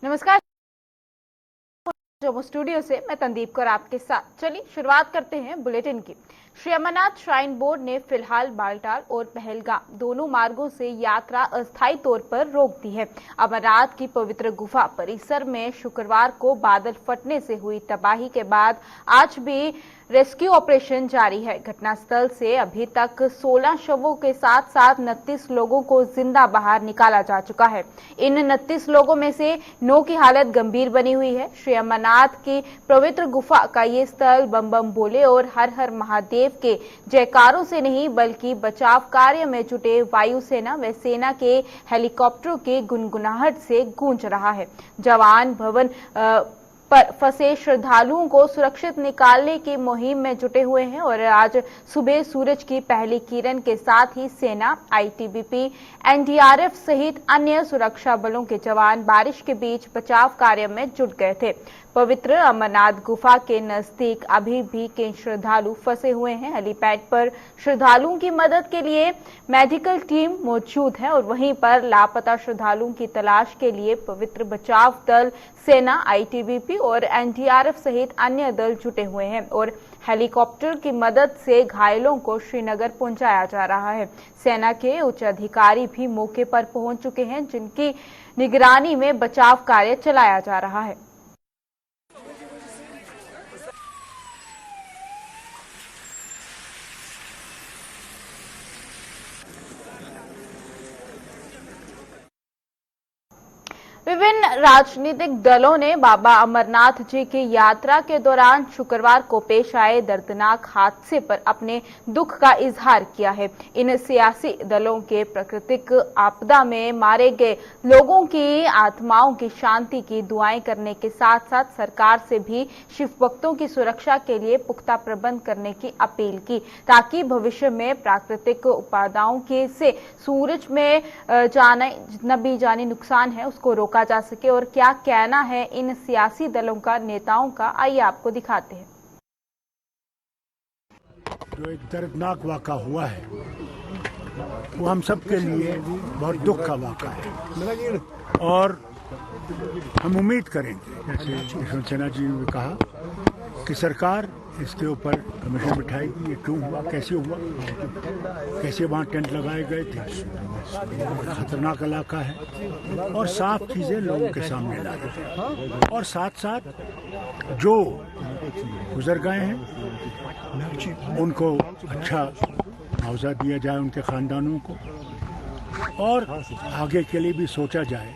नमस्कार। जम्मू स्टूडियो से मैं तंदीप कौर आपके साथ। चलिए शुरुआत करते हैं बुलेटिन की। श्री अमरनाथ श्राइन बोर्ड ने फिलहाल बालटाल और पहलगाम दोनों मार्गों से यात्रा अस्थायी तौर पर रोक दी है। अमरनाथ की पवित्र गुफा परिसर में शुक्रवार को बादल फटने से हुई तबाही के बाद आज भी रेस्क्यू ऑपरेशन जारी है। घटनास्थल से अभी तक 16 शवों के साथ साथ 29 लोगों को जिंदा बाहर निकाला जा चुका है। इन 29 लोगों में से 9 की हालत गंभीर बनी हुई है। श्री अमरनाथ की पवित्र गुफा का ये स्थल बम बम बोले और हर हर महादेव के जयकारों से नहीं बल्कि बचाव कार्य में जुटे वायुसेना व सेना के हेलीकॉप्टरों के गुनगुनाहट से गूंज रहा है। जवान भवन पर फंसे श्रद्धालुओं को सुरक्षित निकालने की मुहिम में जुटे हुए हैं और आज सुबह सूरज की पहली किरण के साथ ही सेना, आईटीबीपी, एनडीआरएफ सहित अन्य सुरक्षा बलों के जवान बारिश के बीच बचाव कार्य में जुट गए थे। पवित्र अमरनाथ गुफा के नजदीक अभी भी कई श्रद्धालु फंसे हुए हैं। हेलीपैड पर श्रद्धालुओं की मदद के लिए मेडिकल टीम मौजूद है और वहीं पर लापता श्रद्धालुओं की तलाश के लिए पवित्र बचाव दल, सेना, आईटीबीपी और एनडीआरएफ सहित अन्य दल जुटे हुए हैं और हेलीकॉप्टर की मदद से घायलों को श्रीनगर पहुंचाया जा रहा है। सेना के उच्च अधिकारी भी मौके पर पहुंच चुके हैं, जिनकी निगरानी में बचाव कार्य चलाया जा रहा है। विभिन्न राजनीतिक दलों ने बाबा अमरनाथ जी की यात्रा के दौरान शुक्रवार को पेश आए दर्दनाक हादसे पर अपने दुख का इजहार किया है। इन सियासी दलों के प्राकृतिक आपदा में मारे गए लोगों की आत्माओं की शांति की दुआएं करने के साथ साथ सरकार से भी शिव भक्तों की सुरक्षा के लिए पुख्ता प्रबंध करने की अपील की, ताकि भविष्य में प्राकृतिक आपदाओं के से सूरज में जितना भी जानी नुकसान है उसको रोका जा सके। और क्या कहना है इन सियासी दलों का, नेताओं का, आइए आपको दिखाते हैं। जो एक दर्दनाक वाक़ा हुआ है वो हम सब के लिए बहुत दुख का वाक़ा है और हम उम्मीद करेंगे, जैसे यशवंत सिन्हा जी ने कहा, कि सरकार इसके ऊपर कमीशन बिठाएगी। ये क्यों हुआ, कैसे हुआ, कैसे वहाँ टेंट लगाए गए थे, खतरनाक इलाका है और साफ चीज़ें लोगों के सामने ला दें और साथ साथ जो गुजर गए हैं उनको अच्छा मुआवजा दिया जाए, उनके ख़ानदानों को, और आगे के लिए भी सोचा जाए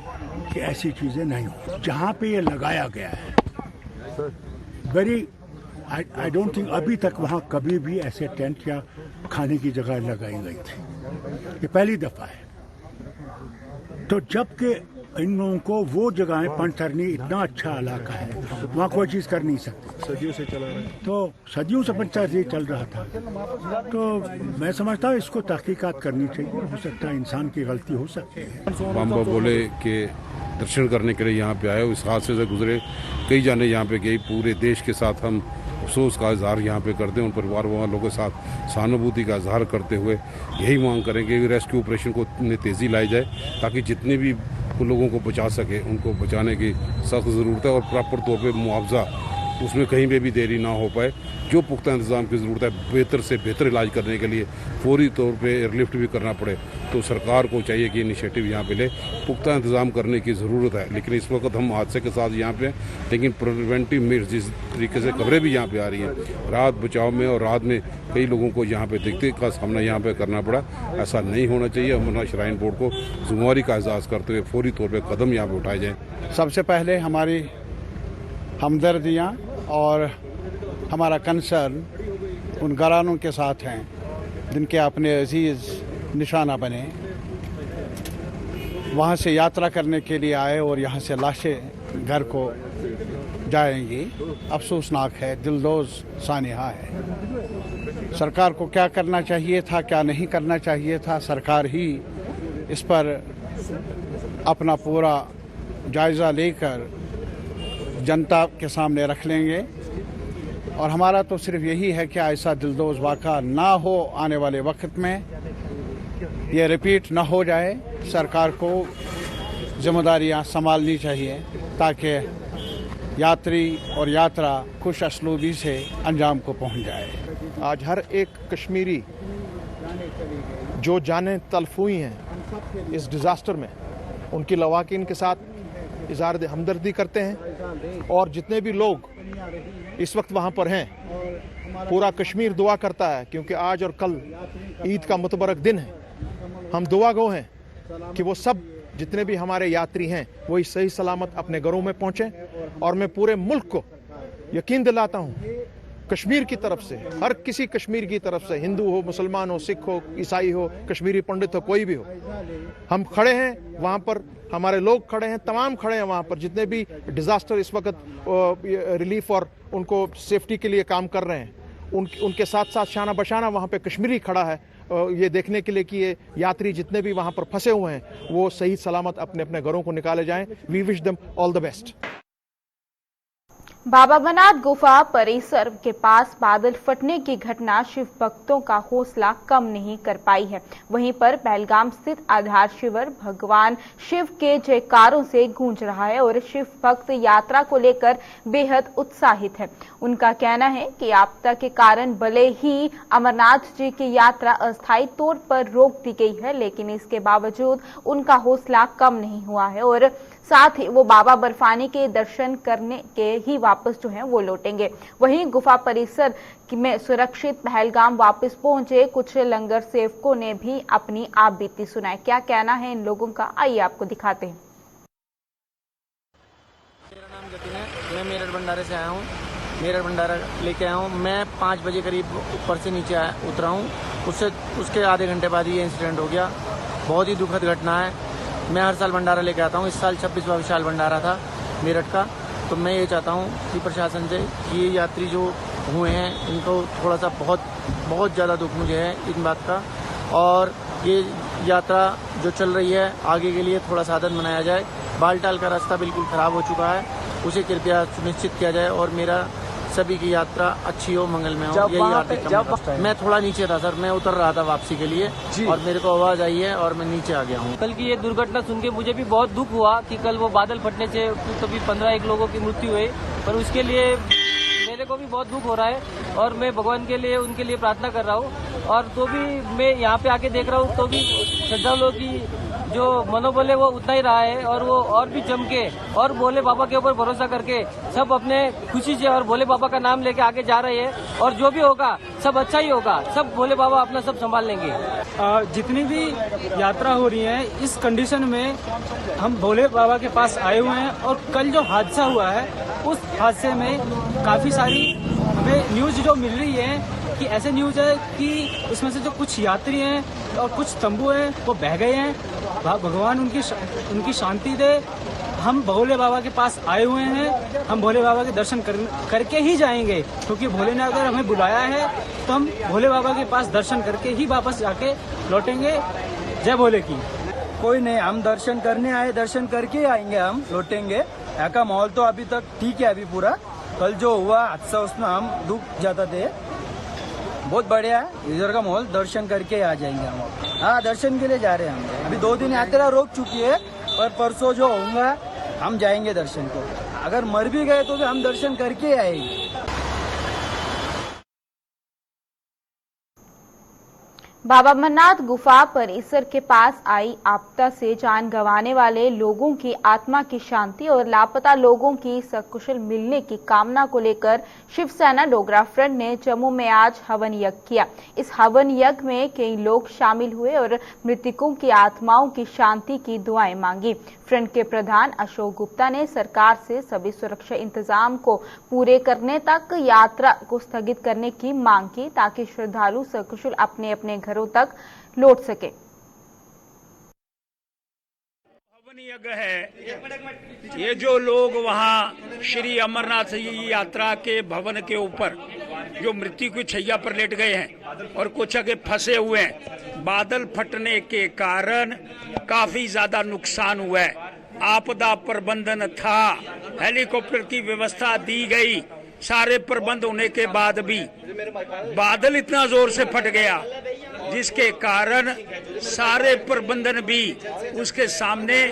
कि ऐसी चीज़ें नहीं हो। जहाँ पे ये लगाया गया है वेरी आई डोंट थिंक अभी तक वहाँ कभी भी ऐसे टेंट या खाने की जगह लगाई गई थी। ये पहली दफ़ा है। तो जबकि इन लोगों को वो जगहें पंचतरनी इतना अच्छा इलाका है, वहाँ कोई चीज़ कर नहीं सकती, सदियों से चला रहा है। तो सदियों से पंचतरनी चल रहा था। तो मैं समझता हूँ इसको तहकीकात करनी चाहिए। हो सकता है इंसान की गलती हो सकती है। बाबा बोले के दर्शन करने के लिए यहाँ पे आए, इस हादसे से गुजरे कई जाने यहाँ पे गई। पूरे देश के साथ हम अफसोस का इजहार यहाँ पे करते हैं, उन परिवार वालों के साथ सहानुभूति का इजहार करते हुए यही मांग करेंगे कि रेस्क्यू ऑपरेशन को तेज़ी लाई जाए, ताकि जितने भी लोगों को बचा सके उनको बचाने की सख्त ज़रूरत है और प्रॉपर तौर पे मुआवजा उसमें कहीं पे भी देरी ना हो पाए। जो पुख्ता इंतजाम की ज़रूरत है, बेहतर से बेहतर इलाज करने के लिए फौरी तौर पे एयरलिफ्ट भी करना पड़े, तो सरकार को चाहिए कि इनिशिएटिव यहाँ पे ले। पुख्ता इंतजाम करने की ज़रूरत है। लेकिन इस वक्त हम हादसे के साथ यहाँ पे हैं, लेकिन प्रिवेंटिव मेजर्स जिस तरीके से खबरें भी यहाँ पे आ रही हैं, राहत बचाव में और रात में कई लोगों को यहाँ पे दिक्कत का सामना यहाँ पे करना पड़ा। ऐसा नहीं होना चाहिए। अमरनाथ श्राइन बोर्ड को जिम्मेवारी का एहसास करते हुए फौरी तौर पर कदम यहाँ पर उठाए जाएँ। सबसे पहले हमारी हमदर्दियाँ और हमारा कंसर्न उन घरानों के साथ हैं जिनके अपने अजीज़ निशाना बने, वहाँ से यात्रा करने के लिए आए और यहाँ से लाशें घर को जाएंगी। अफसोसनाक है, दिलदोज़ सानिहा है। सरकार को क्या करना चाहिए था, क्या नहीं करना चाहिए था, सरकार ही इस पर अपना पूरा जायज़ा लेकर जनता के सामने रख लेंगे। और हमारा तो सिर्फ यही है कि ऐसा दिलदोज़ वाक़ा ना हो, आने वाले वक्त में ये रिपीट ना हो जाए। सरकार को जिम्मेदारियां संभालनी चाहिए ताकि यात्री और यात्रा खुश असलूबी से अंजाम को पहुंच जाए। आज हर एक कश्मीरी जो जानें तल्फ हुई हैं इस डिज़ास्टर में, उनकी लवाकिन के साथ इज़हार हमदर्दी करते हैं और जितने भी लोग इस वक्त वहाँ पर हैं, पूरा कश्मीर दुआ करता है क्योंकि आज और कल ईद का मुतबरक दिन है। हम दुआ गो हैं कि वो सब जितने भी हमारे यात्री हैं वो सही सलामत अपने घरों में पहुँचें। और मैं पूरे मुल्क को यकीन दिलाता हूँ, कश्मीर की तरफ से, हर किसी कश्मीर की तरफ से, हिंदू हो, मुसलमान हो, सिख हो, ईसाई हो, कश्मीरी पंडित हो, कोई भी हो, हम खड़े हैं वहाँ पर, हमारे लोग खड़े हैं, तमाम खड़े हैं वहाँ पर। जितने भी डिज़ास्टर इस वक्त रिलीफ और उनको सेफ्टी के लिए काम कर रहे हैं, उनके साथ साथ शाना बशाना वहाँ पे कश्मीरी खड़ा है ये देखने के लिए कि ये यात्री जितने भी वहाँ पर फंसे हुए हैं वो सही सलामत अपने अपने घरों को निकाले जाएं। We wish them all the best. बाबा अमरनाथ गुफा परिसर के पास बादल फटने की घटना शिव भक्तों का हौसला कम नहीं कर पाई है। वहीं पर पहलगाम स्थित आधार शिविर भगवान शिव के जयकारों से गूंज रहा है और शिव भक्त यात्रा को लेकर बेहद उत्साहित है। उनका कहना है कि आपदा के कारण भले ही अमरनाथ जी की यात्रा अस्थायी तौर पर रोक दी गई है, लेकिन इसके बावजूद उनका हौसला कम नहीं हुआ है और साथ ही वो बाबा बर्फानी के दर्शन करने के ही वापस जो है वो लौटेंगे। वहीं गुफा परिसर में सुरक्षित पहलगाम वापस पहुंचे कुछ लंगर सेवकों ने भी अपनी आप बीती सुनाई। क्या कहना है इन लोगों का, आइए आपको दिखाते हैं। मेरा नाम जतिन है, मैं मेरठ भंडारे से आया हूँ। मेरठ भंडारा लेके आया हूँ। मैं 5 बजे करीब ऊपर से नीचे उतरा हूँ। उसके आधे घंटे बाद ये इंसिडेंट हो गया। बहुत ही दुखद घटना है। मैं हर साल भंडारा लेके आता हूँ। इस साल 26वां विशाल भंडारा था मेरठ का। तो मैं ये चाहता हूँ कि प्रशासन से कि ये यात्री जो हुए हैं इनको थोड़ा सा बहुत ज़्यादा दुख मुझे है इन बात का, और ये यात्रा जो चल रही है आगे के लिए थोड़ा साधन बनाया जाए। बालटाल का रास्ता बिल्कुल ख़राब हो चुका है, उसे कृपया सुनिश्चित किया जाए और मेरा सभी की यात्रा अच्छी हो, मंगलमय हो। यही हार्दिक। मैं थोड़ा नीचे था सर, मैं उतर रहा था वापसी के लिए और मेरे को आवाज़ आई है और मैं नीचे आ गया हूँ। कल की ये दुर्घटना सुन के मुझे भी बहुत दुख हुआ कि कल वो बादल फटने से कभी 15 लोगों की मृत्यु हुई, पर उसके लिए मेरे को भी बहुत दुख हो रहा है और मैं भगवान के लिए उनके लिए प्रार्थना कर रहा हूँ। और तो भी मैं यहाँ पे आके देख रहा हूँ तो भी श्रद्धालुओं की जो मनोबल है वो उतना ही रहा है और वो और भी चमके और भोले बाबा के ऊपर भरोसा करके सब अपने खुशी से और भोले बाबा का नाम लेके आगे जा रहे हैं और जो भी होगा सब अच्छा ही होगा। सब भोले बाबा अपना सब संभाल लेंगे। जितनी भी यात्रा हो रही है इस कंडीशन में हम भोले बाबा के पास आए हुए हैं और कल जो हादसा हुआ है उस हादसे में काफी सारी हमें न्यूज जो मिल रही है कि ऐसे न्यूज है कि उसमें से जो कुछ यात्री हैं और कुछ तंबू हैं वो बह गए हैं। भगवान उनकी शांति दे। हम भोले बाबा के पास आए हुए हैं, हम भोले बाबा के दर्शन करके ही जाएंगे क्योंकि भोले ने अगर हमें बुलाया है तो हम भोले बाबा के पास दर्शन करके ही वापस जाके लौटेंगे। जय भोले की। कोई नहीं, हम दर्शन करने आए, दर्शन करके आएंगे, हम लौटेंगे। यहाँ का माहौल तो अभी तक ठीक है। अभी पूरा कल जो हुआ हादसा उसमें हम दुख ज्यादा थे। बहुत बढ़िया है इधर का माहौल, दर्शन करके आ जाएंगे हम। हाँ, दर्शन के लिए जा रहे हैं हम। अभी 2 दिन यात्रा रोक चुकी है पर परसों जो होगा हम जाएंगे दर्शन को। अगर मर भी गए तो भी हम दर्शन करके आएंगे। बाबा अमरनाथ गुफा परिसर के पास आई आपदा से जान गंवाने वाले लोगों की आत्मा की शांति और लापता लोगों की सकुशल मिलने की कामना को लेकर शिवसेना डोगरा फ्रंट ने जम्मू में आज हवन यज्ञ किया। इस हवन यज्ञ में कई लोग शामिल हुए और मृतकों की आत्माओं की शांति की दुआएं मांगी। फ्रंट के प्रधान अशोक गुप्ता ने सरकार से सभी सुरक्षा इंतजाम को पूरे करने तक यात्रा को स्थगित करने की मांग की ताकि श्रद्धालु सकुशल अपने अपने घरों तक लौट सके। हवन यज्ञ है। ये जो लोग वहाँ श्री अमरनाथ जी यात्रा के भवन के ऊपर जो मृत्यु की छैया पर लेट गए हैं और कुछ आगे फंसे हुए हैं, बादल फटने के कारण काफी ज्यादा नुकसान हुआ है। आपदा प्रबंधन था, हेलीकॉप्टर की व्यवस्था दी गई, सारे प्रबंध होने के बाद भी बादल इतना जोर से फट गया जिसके कारण सारे प्रबंधन भी उसके सामने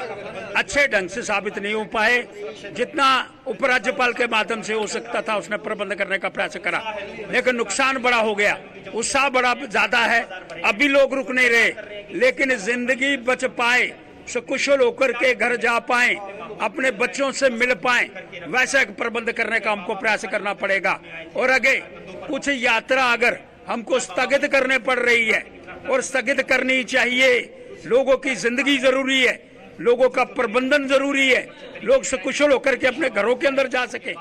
अच्छे ढंग से साबित नहीं हो पाए। जितना उपराज्यपाल के माध्यम से हो सकता था उसने प्रबंध करने का प्रयास करा, लेकिन नुकसान बड़ा हो गया, उत्साह बड़ा ज्यादा है। अभी लोग रुक नहीं रहे, लेकिन जिंदगी बच पाए, सकुशल होकर के घर जा पाए, अपने बच्चों से मिल पाए, वैसा एक प्रबंध करने का हमको प्रयास करना पड़ेगा। और आगे कुछ यात्रा अगर हमको स्थगित करने पड़ रही है, और स्थगित करनी चाहिए, लोगों की जिंदगी जरूरी है, लोगों का प्रबंधन जरूरी है, लोग सकुशल होकर के अपने घरों के अंदर जा सके।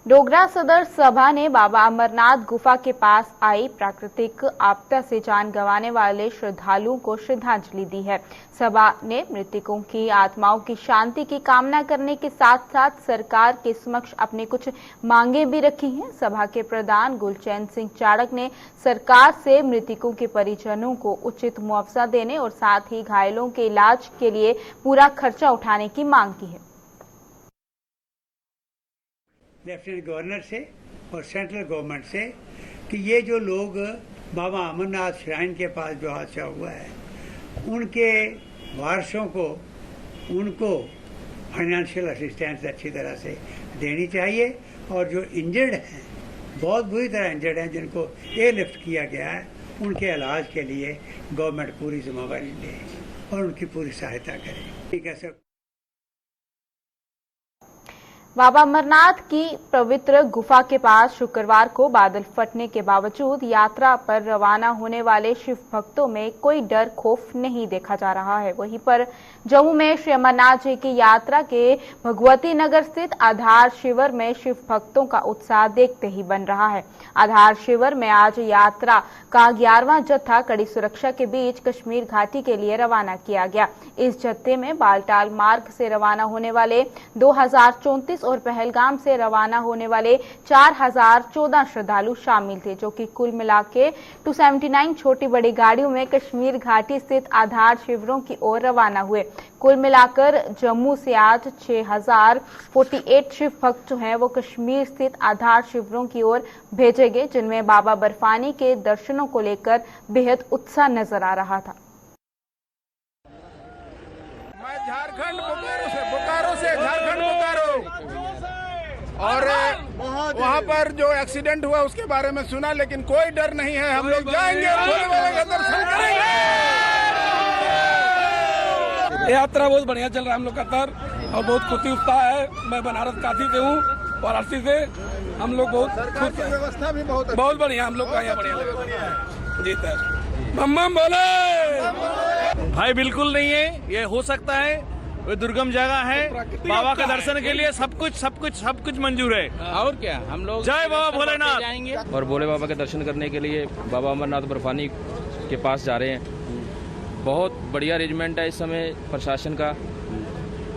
डोगरा सदर सभा ने बाबा अमरनाथ गुफा के पास आई प्राकृतिक आपदा से जान गंवाने वाले श्रद्धालुओं को श्रद्धांजलि दी है। सभा ने मृतकों की आत्माओं की शांति की कामना करने के साथ साथ सरकार के समक्ष अपनी कुछ मांगे भी रखी हैं। सभा के प्रधान गुलचैन सिंह चाड़क ने सरकार से मृतकों के परिजनों को उचित मुआवजा देने और साथ ही घायलों के इलाज के लिए पूरा खर्चा उठाने की मांग की है। लेफ्टिनेंट गवर्नर से और सेंट्रल गवर्नमेंट से कि ये जो लोग बाबा अमरनाथ श्राइन के पास जो हादसा हुआ है, उनके वारसों को उनको फाइनेंशियल असिस्टेंस अच्छी तरह से देनी चाहिए, और जो इंजर्ड हैं, बहुत बुरी तरह इंजर्ड हैं, जिनको एयरलिफ्ट किया गया है, उनके इलाज के लिए गवर्नमेंट पूरी जिम्मेवारी ले और उनकी पूरी सहायता करे। ठीक है सर। बाबा अमरनाथ की पवित्र गुफा के पास शुक्रवार को बादल फटने के बावजूद यात्रा पर रवाना होने वाले शिव भक्तों में कोई डर खौफ नहीं देखा जा रहा है। वहीं पर जम्मू में श्री अमरनाथ जी की यात्रा के भगवती नगर स्थित आधार शिविर में शिव भक्तों का उत्साह देखते ही बन रहा है। आधार शिविर में आज यात्रा का 11वां जत्था कड़ी सुरक्षा के बीच कश्मीर घाटी के लिए रवाना किया गया। इस जत्थे में बालटाल मार्ग से रवाना होने वाले 2034 और पहलगाम से रवाना होने वाले 4014 श्रद्धालु शामिल थे, जो कि कुल मिला के 279 छोटी बड़ी गाड़ियों में कश्मीर घाटी स्थित आधार शिविरों की ओर रवाना हुए। कुल मिलाकर जम्मू से आज 6048 शिव भक्त जो हैं वो कश्मीर स्थित आधार शिविरों की ओर भेजे गए, जिनमें बाबा बर्फानी के दर्शनों को लेकर बेहद उत्साह नजर आ रहा था। मैं झारखंड बोकारो से झारखंड बोकारो, और वहाँ पर जो एक्सीडेंट हुआ उसके बारे में सुना, लेकिन कोई डर नहीं है। हम लोग जाएंगे, भोले बाबा का दर्शन करेंगे। यात्रा बहुत बढ़िया चल रहा है हम लोग का तर, और बहुत खुशी उत्साह है। मैं बनारस काशी से हूँ, वाराणसी से। हम लोग बहुत खुश हैं। व्यवस्था भी बहुत बढ़िया, हम लोग का यहाँ बढ़िया लगा जी सर। बम बोले भाई बिल्कुल नहीं है, ये हो सकता है, वो दुर्गम जगह है, बाबा के दर्शन के लिए सब कुछ मंजूर है। और क्या, हम लोग जय बाबा भोलेनाथ जाएंगे और भोले बाबा के दर्शन करने के लिए बाबा अमरनाथ बर्फानी के पास जा रहे हैं। बहुत बढ़िया अरेंजमेंट है इस समय प्रशासन का,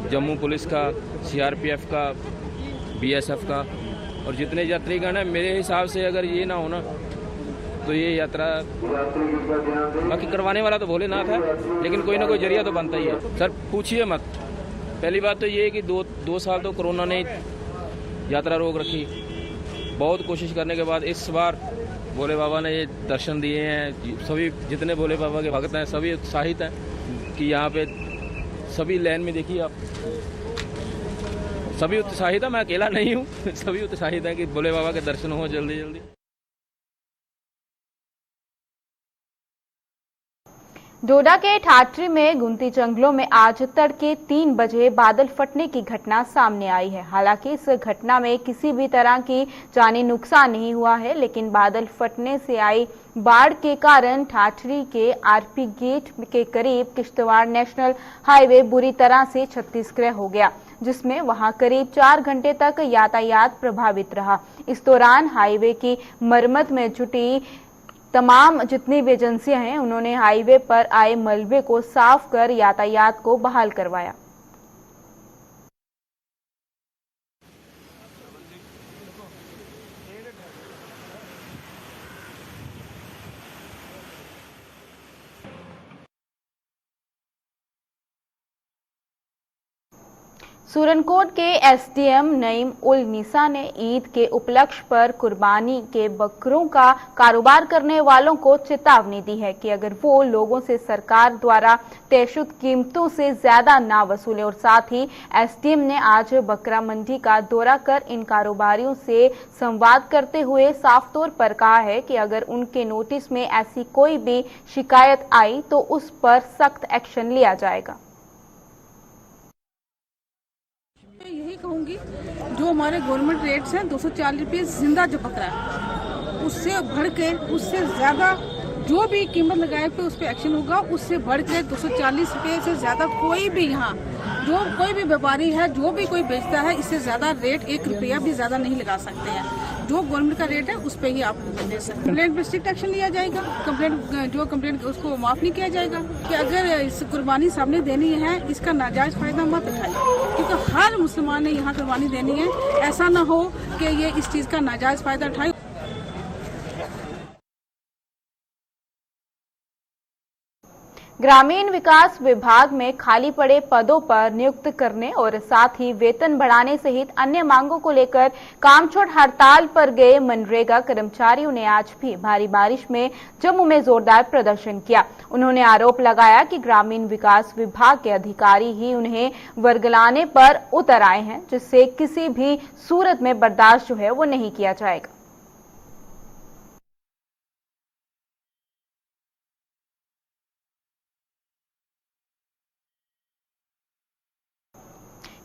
जम्मू पुलिस का, CRPF का, BSF का, और जितने यात्रीगण हैं, मेरे हिसाब से अगर ये ना होना तो ये यात्रा, बाकी करवाने वाला तो भोलेनाथ है, लेकिन कोई ना कोई जरिया तो बनता ही है। सर पूछिए मत। पहली बात तो ये है कि दो साल तो कोरोना ने यात्रा रोक रखी। बहुत कोशिश करने के बाद इस बार भोले बाबा ने ये दर्शन दिए हैं। सभी जितने भोले बाबा के भक्त हैं सभी उत्साहित हैं कि यहाँ पे सभी लाइन में देखिए आप, सभी उत्साहित है। मैं अकेला नहीं हूँ, सभी उत्साहित हैं कि भोले बाबा के दर्शन हो जल्दी जल्दी। डोडा के ठाठरी में गुमती जंगलों में आज तड़के 3 बजे बादल फटने की घटना सामने आई है। हालांकि इस घटना में किसी भी तरह की जानी नुकसान नहीं हुआ है, लेकिन बादल फटने से आई बाढ़ के कारण ठाठरी के RP गेट के करीब किश्तवाड़ नेशनल हाईवे बुरी तरह से क्षतिग्रस्त हो गया, जिसमें वहां करीब 4 घंटे तक यातायात प्रभावित रहा। इस दौरान हाईवे की मरम्मत में जुटी तमाम जितनी भी एजेंसियां हैं, उन्होंने हाईवे पर आए मलबे को साफ कर यातायात को बहाल करवाया। सूरनकोट के एसडीएम नईम उल निसा ने ईद के उपलक्ष्य पर कुर्बानी के बकरों का कारोबार करने वालों को चेतावनी दी है कि अगर वो लोगों से सरकार द्वारा तयशुदा कीमतों से ज्यादा ना वसूले। और साथ ही एसडीएम ने आज बकरा मंडी का दौरा कर इन कारोबारियों से संवाद करते हुए साफ तौर पर कहा है कि अगर उनके नोटिस में ऐसी कोई भी शिकायत आई तो उस पर सख्त एक्शन लिया जाएगा। यही कहूंगी, जो हमारे गवर्नमेंट रेट्स हैं 240 रुपये जिंदा जो बकरा है, उससे बढ़ के उससे ज्यादा जो भी कीमत लगाए पे उस पर एक्शन होगा। उससे बढ़ के 240 रुपये से ज्यादा कोई भी यहाँ जो कोई भी व्यापारी है, जो भी कोई बेचता है, इससे ज्यादा रेट 1 रुपया भी ज्यादा नहीं लगा सकते हैं। जो गवर्नमेंट का रेट है उस पर ही आप दे सकते हैं। कंप्लेंट पे स्ट्रिक्ट एक्शन लिया जाएगा। कंप्लेंट उसको माफ नहीं किया जाएगा कि अगर इस कुर्बानी सामने देनी है, इसका नाजायज फायदा मत उठाए, क्योंकि हर मुसलमान ने यहाँ कुर्बानी देनी है। ऐसा ना हो कि ये इस चीज का नाजायज फायदा उठाए। ग्रामीण विकास विभाग में खाली पड़े पदों पर नियुक्त करने और साथ ही वेतन बढ़ाने सहित अन्य मांगों को लेकर काम छोड़ हड़ताल पर गए मनरेगा कर्मचारियों ने आज भी भारी बारिश में जम्मू में जोरदार प्रदर्शन किया। उन्होंने आरोप लगाया कि ग्रामीण विकास विभाग के अधिकारी ही उन्हें वर्गलाने पर उतर आए हैं, जिससे किसी भी सूरत में बर्दाश्त जो है वो नहीं किया जाएगा।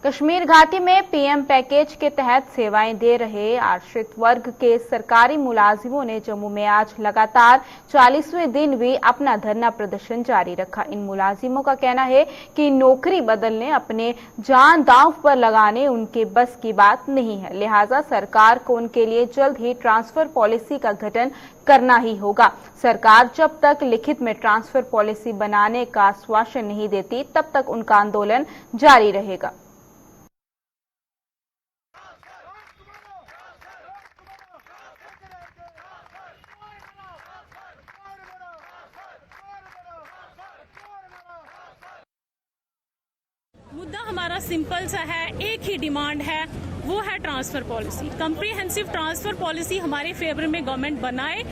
कश्मीर घाटी में पीएम पैकेज के तहत सेवाएं दे रहे आश्रित वर्ग के सरकारी मुलाजिमों ने जम्मू में आज लगातार 40वें दिन भी अपना धरना प्रदर्शन जारी रखा। इन मुलाजिमों का कहना है कि नौकरी बदलने, अपने जान दांव पर लगाने उनके बस की बात नहीं है, लिहाजा सरकार को उनके लिए जल्द ही ट्रांसफर पॉलिसी का गठन करना ही होगा। सरकार जब तक लिखित में ट्रांसफर पॉलिसी बनाने का आश्वासन नहीं देती, तब तक उनका आंदोलन जारी रहेगा। मुद्दा हमारा सिंपल सा है, एक ही डिमांड है, वो है transfer policy. Comprehensive transfer policy हमारे फेवर में गवर्नमेंट बनाए,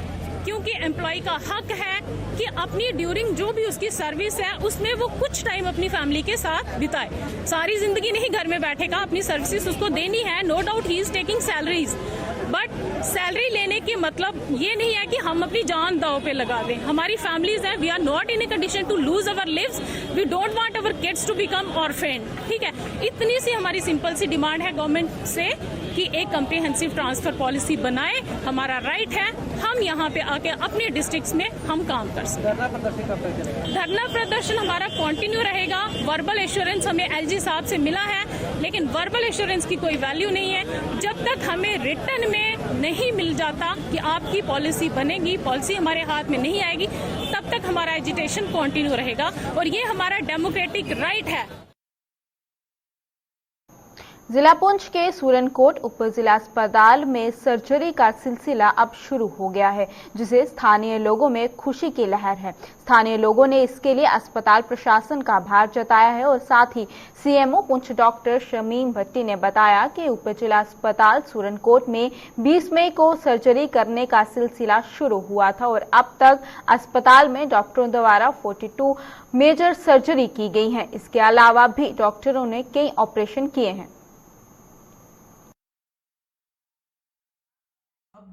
क्योंकि एम्प्लॉय का हक है कि अपनी ड्यूरिंग जो भी उसकी सर्विस है उसमें वो कुछ टाइम अपनी फैमिली के साथ बिताए। सारी जिंदगी नहीं घर में बैठेगा, अपनी सर्विसेज उसको देनी है। No doubt he is taking salaries, but salary लेने की मतलब ये नहीं है कि हम अपनी जान दांव पे लगा दें। हमारी फैमिलीज है, we are not in a condition to lose our lives, we don't want our kids to become orphan. ठीक है, इतनी सी हमारी सिंपल सी डिमांड है गवर्नमेंट से कि एक कम्प्रीहेंसिव ट्रांसफर पॉलिसी बनाए। हमारा राइट है, हम यहाँ पे आके अपने डिस्ट्रिक्ट्स में हम काम कर सकते हैं। धरना प्रदर्शन हमारा कंटिन्यू रहेगा। वर्बल एश्योरेंस हमें एलजी साहब से मिला है, लेकिन वर्बल एश्योरेंस की कोई वैल्यू नहीं है जब तक हमें रिटर्न में नहीं मिल जाता कि आपकी पॉलिसी बनेगी, पॉलिसी हमारे हाथ में नहीं आएगी, तब तक हमारा एजिटेशन कंटिन्यू रहेगा और ये हमारा डेमोक्रेटिक राइट है। जिला पुंछ के सूरनकोट उप जिला अस्पताल में सर्जरी का सिलसिला अब शुरू हो गया है, जिसे स्थानीय लोगों में खुशी की लहर है। स्थानीय लोगों ने इसके लिए अस्पताल प्रशासन का आभार जताया है और साथ ही सीएमओ पुंछ डॉक्टर शमीम भट्टी ने बताया कि उप जिला अस्पताल सूरनकोट में 20 मई को सर्जरी करने का सिलसिला शुरू हुआ था और अब तक अस्पताल में डॉक्टरों द्वारा 42 मेजर सर्जरी की गई है। इसके अलावा भी डॉक्टरों ने कई ऑपरेशन किए हैं।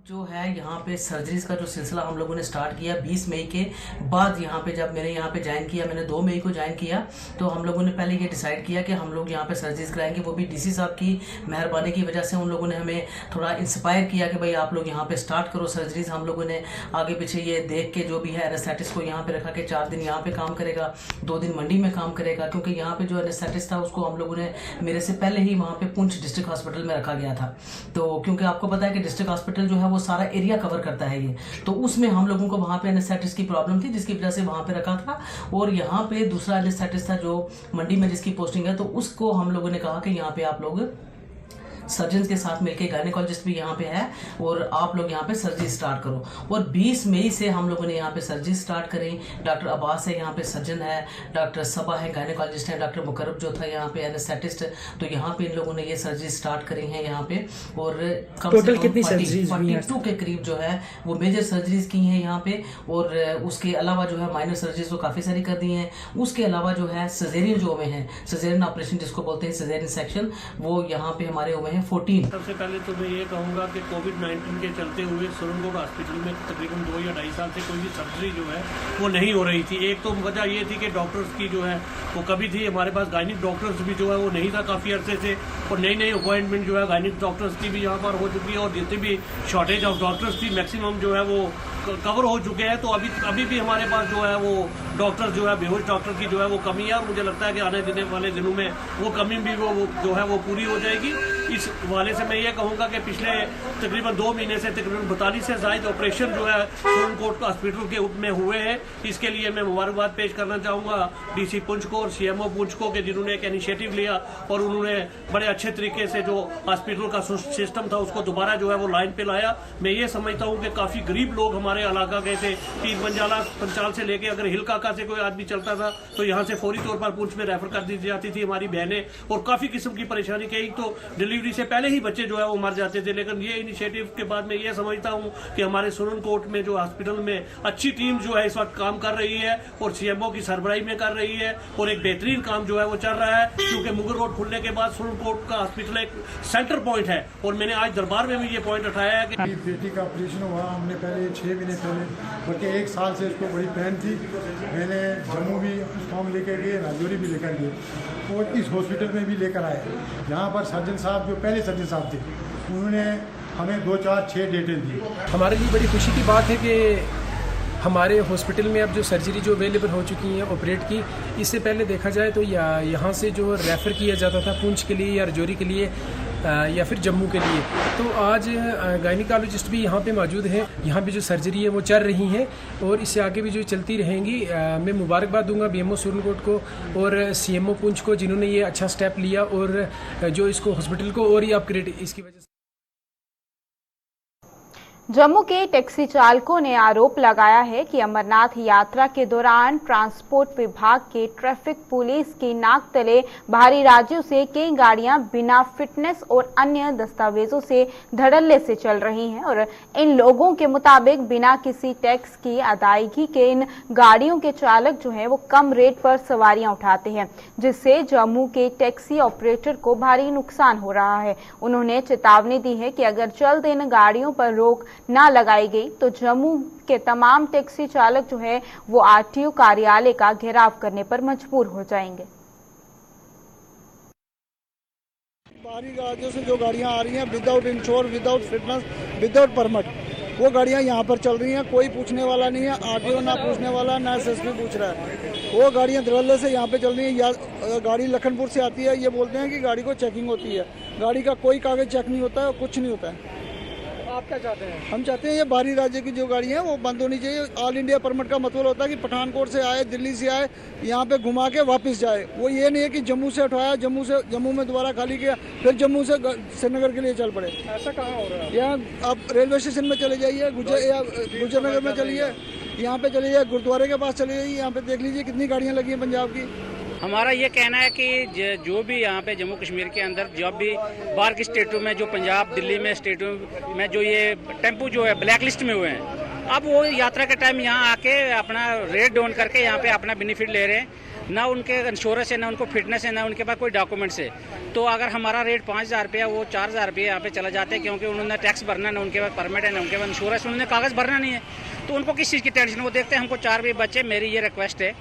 जो है यहाँ पे सर्जरीज का जो सिलसिला हम लोगों ने स्टार्ट किया 20 मई के बाद। यहाँ पे जब मैंने यहाँ पे ज्वाइन किया, मैंने 2 मई को ज्वाइन किया, तो हम लोगों ने पहले ये डिसाइड किया कि हम लोग यहाँ पे सर्जरीज कराएंगे। वो भी डीसी साहब की मेहरबानी की वजह से उन लोगों ने हमें थोड़ा इंस्पायर किया कि भाई आप लोग यहाँ पे स्टार्ट करो सर्जरीज। हम लोगों ने आगे पीछे ये देख के जो भी है एनेस्थेटिस्ट को यहाँ पे रखा कि 4 दिन यहाँ पे काम करेगा, 2 दिन मंडी में काम करेगा, क्योंकि यहाँ पे जो एनेस्थेटिस्ट था उसको हम लोगों ने मेरे से पहले ही वहाँ पे पुंछ डिस्ट्रिक्ट हॉस्पिटल में रखा गया था। तो क्योंकि आपको पता है कि डिस्ट्रिक्ट हॉस्पिटल जो है वो सारा एरिया कवर करता है ये, तो उसमें हम लोगों को वहां पे एनेस्थेटिस्ट की प्रॉब्लम थी, जिसकी वजह से वहां पे रखा था। और यहाँ पे दूसरा एनेस्थेटिस्ट था जो मंडी में जिसकी पोस्टिंग है, तो उसको हम लोगों ने कहा कि यहाँ पे आप लोग सर्जन के साथ मिलकर, गायनेकोलॉजिस्ट भी यहाँ पे है, और आप लोग यहाँ पे सर्जरी स्टार्ट करो। और 20 मई से हम लोगों ने यहाँ पे सर्जरी स्टार्ट करी। डॉक्टर अब्बास है यहाँ पे सर्जन है, डॉक्टर सबा है गायनेकोलॉजिस्ट है, डॉक्टर मुकरब जो था यहाँ पे एनेस्थेटिस्ट। तो यहाँ पे इन लोगों ने ये सर्जरी स्टार्ट करी है यहाँ पे। और टोटल कितनी सर्जरीज 42 के करीब जो है वो मेजर सर्जरीज की हैं यहाँ पे। और उसके अलावा जो है माइनर सर्जरीज तो काफ़ी सारी कर दी हैं। उसके अलावा जो है सजेरियन जो हुए हैं, सजेरियन ऑपरेशन जिसको बोलते हैं, सजेरियन सेक्शन, वो यहाँ पे हमारे हुए हैं 14। सबसे पहले तो मैं ये कहूँगा कि कोविड-19 के चलते हुए सुरनकोट हॉस्पिटल में तकरीबन 2 या 2.5 साल से कोई भी सर्जरी जो है वो नहीं हो रही थी। एक तो वजह ये थी कि डॉक्टर्स की जो है वो कमी थी, हमारे पास गायनिक डॉक्टर्स भी जो है वो नहीं था काफ़ी अरसे से, और नई अपॉइंटमेंट जो है गायनिक डॉक्टर्स की भी यहाँ पर हो चुकी है, और जितनी भी शॉर्टेज ऑफ डॉक्टर्स थी मैक्सिमम जो है वो कवर हो चुके हैं। तो अभी भी हमारे पास जो है वो डॉक्टर जो है, बेहोश डॉक्टर की जो है वो कमी है, और मुझे लगता है कि आने वाले दिनों में वो कमी भी वो जो है वो पूरी हो जाएगी। इस वाले से मैं ये कहूँगा कि पिछले तकरीबन 2 महीने से तकरीबन 42 से ज़ायद ऑपरेशन जो है सुरनकोट हॉस्पिटल के में हुए हैं। इसके लिए मैं मुबारकबाद पेश करना चाहूँगा DC पुंछ को और CMO पुंछ को कि जिन्होंने एक इनिशिएटिव लिया और उन्होंने बड़े अच्छे तरीके से जो हॉस्पिटल का सिस्टम था उसको दोबारा जो है वो लाइन पे लाया। मैं ये समझता हूँ कि काफ़ी गरीब लोग हमारे इलाका गए थे, तीन पंचाल से लेके अगर हिल काका से कोई आदमी चलता था तो यहाँ से फौरी तौर पर पुंछ में रेफर कर दी जाती थी हमारी बहनें, और काफ़ी किस्म की परेशानी कई तो डिलीवरी से पहले ही बच्चे जो है वो मर जाते थे। लेकिन ये इनिशिएटिव के बाद मैं ये समझता हूँ कि हमारे सुरनकोट में जो हॉस्पिटल में अच्छी टीम जो है इस वक्त काम कर रही है और CMO की सरबराही में कर रही है, और एक बेहतरीन काम जो है वो चल रहा है, क्योंकि मुगल रोड खुलने के बाद सुरनकोट का हॉस्पिटल एक सेंटर पॉइंट है। और मैंने आज दरबार में भी ये पॉइंट उठाया है कि बेटी का ऑपरेशन हुआ, हमने पहले 6 महीने पहले, बल्कि 1 साल से उसको बड़ी पेन थी। मैंने जम्मू भी फॉर्म लेकर गए, राजौरी भी लेकर गए और इस हॉस्पिटल में भी लेकर आए। यहाँ पर सर्जन साहब जो पहले सर्जन साहब थे उन्होंने हमें 2, 4, 6 डेटें दी। हमारे लिए बड़ी खुशी की बात है कि हमारे हॉस्पिटल में अब जो सर्जरी जो अवेलेबल हो चुकी हैं ऑपरेट की, इससे पहले देखा जाए तो यहाँ से जो रेफ़र किया जाता था पुंछ के लिए या राजौरी के लिए या फिर जम्मू के लिए, तो आज गायनिकोलॉजिस्ट भी यहाँ पे मौजूद हैं। यहाँ पे जो सर्जरी है वो चल रही हैं और इससे आगे भी जो चलती रहेंगी। मैं मुबारकबाद दूंगा BMO सुरनकोट को और CMO पुंछ को जिन्होंने ये अच्छा स्टेप लिया और जो इसको हॉस्पिटल को और ही अपग्रेड इसकी वजह से। जम्मू के टैक्सी चालकों ने आरोप लगाया है कि अमरनाथ यात्रा के दौरान ट्रांसपोर्ट विभाग के ट्रैफिक पुलिस की नाक तले बाहरी राज्यों से कई गाड़ियां बिना फिटनेस और अन्य दस्तावेजों से धड़ल्ले से चल रही हैं, और इन लोगों के मुताबिक बिना किसी टैक्स की अदायगी के इन गाड़ियों के चालक जो हैं वो कम रेट पर सवारियां उठाते हैं, जिससे जम्मू के टैक्सी ऑपरेटर को भारी नुकसान हो रहा है। उन्होंने चेतावनी दी है कि अगर जल्द इन गाड़ियों पर रोक ना लगाई गई तो जम्मू के तमाम टैक्सी चालक जो है वो RTO कार्यालय का घेराव करने पर मजबूर हो जाएंगे। बाहरी राज्यों से जो गाड़ियां आ रही हैं without ensure, without fitness, without permit, वो गाड़ियां यहाँ पर चल रही हैं। कोई पूछने वाला नहीं है, RTO ना पूछने वाला, ना SSP पूछ रहा है। वो गाड़ियां धड़ल्ले से यहाँ पे चल रही हैं। या गाड़ी लखनपुर से आती है, ये बोलते हैं कि गाड़ी को चेकिंग होती है, गाड़ी का कोई कागज चेक नहीं होता है, कुछ नहीं होता है। आप क्या चाहते हैं? हम चाहते हैं ये बाहरी राज्य की जो गाड़ी है वो बंद होनी चाहिए। ऑल इंडिया परमिट का मतलब होता है कि पठानकोट से आए, दिल्ली से आए, यहाँ पे घुमा के वापस जाए। वो ये नहीं है कि जम्मू से उठाया, जम्मू में दोबारा खाली किया, फिर जम्मू से श्रीनगर के लिए चल पड़े। ऐसा कहाँ हो रहा है? यहाँ आप रेलवे स्टेशन में चले जाइए, गुजरनगर में चलिए, यहाँ पे चले जाइए, गुरुद्वारे के पास चले जाइए, यहाँ पे देख लीजिए कितनी गाड़ियाँ लगी हैं पंजाब की। हमारा ये कहना है कि जो भी यहाँ पे जम्मू कश्मीर के अंदर जब भी बाहर की स्टेटों में, जो पंजाब दिल्ली में स्टेटों में जो ये टेम्पो जो है ब्लैक लिस्ट में हुए हैं, अब वो यात्रा के टाइम यहाँ आके अपना रेट डाउन करके यहाँ पे अपना बेनिफिट ले रहे हैं। ना उनके इंश्योरेंस है, ना उनको फिटनेस है, ना उनके पास कोई डॉक्यूमेंट्स है। तो अगर हमारा रेट 5,000 रुपया, वो 4,000 रुपये यहाँ पे चला जाते हैं, क्योंकि उन्होंने टैक्स भरना, ना उनके पास परमिट है, ना उनके पास इंश्योरेंस, उन्होंने कागज़ भरना नहीं है। तो उनको किस चीज़ की टेंशन? वो देखते हैं हमको 4 रुपये बचे। मेरी ये रिक्वेस्ट है,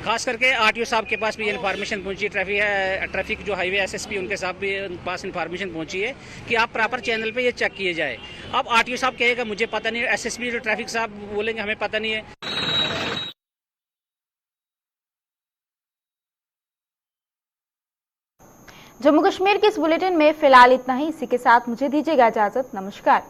खास करके RTO साहब के पास भी इन्फॉर्मेशन पहुंची, ट्रैफिक जो हाईवे SSP उनके साथ भी पास इन्फॉर्मेशन पहुंची है कि आप प्रॉपर चैनल पे ये चेक किए जाए। अब RTO साहब कहेगा मुझे पता नहीं है, SSP जो ट्रैफिक साहब बोलेंगे हमें पता नहीं है। जम्मू कश्मीर के इस बुलेटिन में फिलहाल इतना ही। इसी के साथ मुझे दीजिएगा इजाजत। नमस्कार।